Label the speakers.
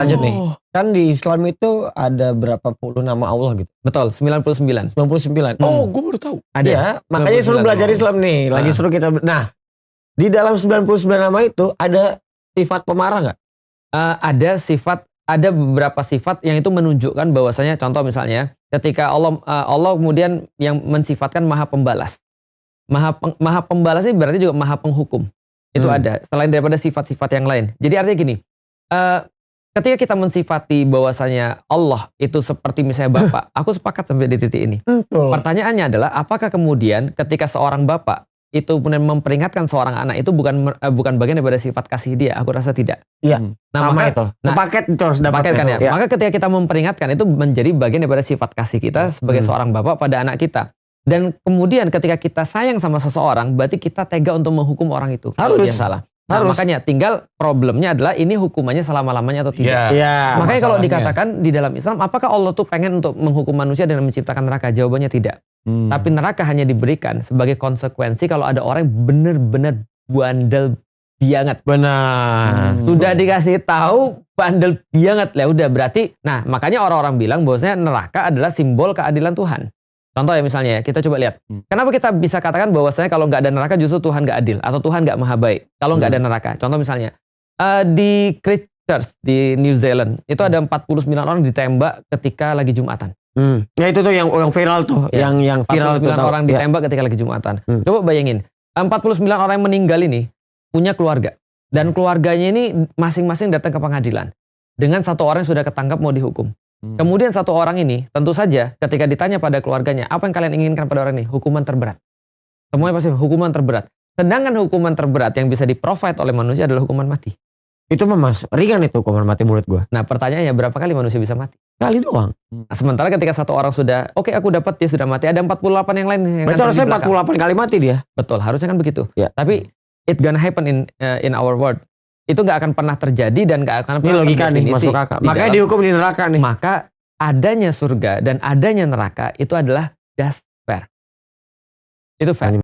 Speaker 1: Lanjut nih. Kan di Islam itu ada berapa puluh nama Allah gitu.
Speaker 2: Betul, 99.
Speaker 1: 99. Oh, gue baru tahu.
Speaker 2: Ada.
Speaker 1: Ya, makanya suruh belajar Islam nih. Lagi suruh kita. Nah, di dalam 99 nama itu ada sifat pemarah nggak?
Speaker 2: Ada beberapa sifat yang itu menunjukkan bahwasanya, contoh misalnya ketika Allah kemudian yang mensifatkan maha pembalas. Maha pembalas ini berarti juga maha penghukum. Itu ada selain daripada sifat-sifat yang lain. Jadi artinya gini, ketika kita mensifati bahwasanya Allah itu seperti misalnya bapak, aku sepakat sampai di titik ini. Pertanyaannya adalah apakah kemudian ketika seorang bapak itu kemudian memperingatkan seorang anak itu bukan bagian daripada sifat kasih dia? Aku rasa tidak.
Speaker 1: Iya.
Speaker 2: Nah,
Speaker 1: maka itu. Paket itu harus dapat
Speaker 2: kan ya. Maka ketika kita memperingatkan itu menjadi bagian daripada sifat kasih kita sebagai seorang bapak pada anak kita. Dan kemudian ketika kita sayang sama seseorang, berarti kita tega untuk menghukum orang itu. Harus. Dia salah. Nah, makanya tinggal problemnya adalah ini hukumannya selama-lamanya atau tidak. Makanya kalau dikatakan di dalam Islam, apakah Allah tuh pengen untuk menghukum manusia dengan menciptakan neraka? Jawabannya tidak. Tapi neraka hanya diberikan sebagai konsekuensi kalau ada orang yang benar-benar bandel bianget.
Speaker 1: Benar.
Speaker 2: Sudah dikasih tahu bandel bianget, ya udah berarti. Nah, makanya orang-orang bilang bahwasanya neraka adalah simbol keadilan Tuhan. Contoh ya misalnya, kita coba lihat. Kenapa kita bisa katakan bahwasanya kalau nggak ada neraka justru Tuhan nggak adil atau Tuhan nggak maha baik kalau nggak ada neraka? Contoh misalnya di Christchurch di New Zealand itu ada 49 orang ditembak ketika lagi Jumatan.
Speaker 1: Ya itu tuh yang viral tuh, yang viral
Speaker 2: 49 orang ditembak ketika lagi Jumatan. Coba bayangin, 49 orang yang meninggal ini punya keluarga dan keluarganya ini masing-masing datang ke pengadilan dengan satu orang yang sudah ketangkap mau dihukum. Kemudian satu orang ini tentu saja ketika ditanya pada keluarganya, apa yang kalian inginkan pada orang ini? Hukuman terberat. Semuanya pasti hukuman terberat. Sedangkan hukuman terberat yang bisa di-provide oleh manusia adalah hukuman mati.
Speaker 1: Itu mas ringan itu hukuman mati menurut gue.
Speaker 2: Nah pertanyaannya berapa kali manusia bisa mati?
Speaker 1: Kali doang.
Speaker 2: Nah, sementara ketika satu orang sudah, oke, aku dapat, dia sudah mati, ada 48 yang lain.
Speaker 1: Berarti harusnya 48 kali mati dia.
Speaker 2: Betul, harusnya kan begitu.
Speaker 1: Ya.
Speaker 2: Tapi it gonna happen in our world. Itu gak akan pernah terjadi dan gak akan pernah
Speaker 1: logika nih masuk akal. Makanya dihukum di neraka nih.
Speaker 2: Maka adanya surga dan adanya neraka itu adalah just fair. Itu fair.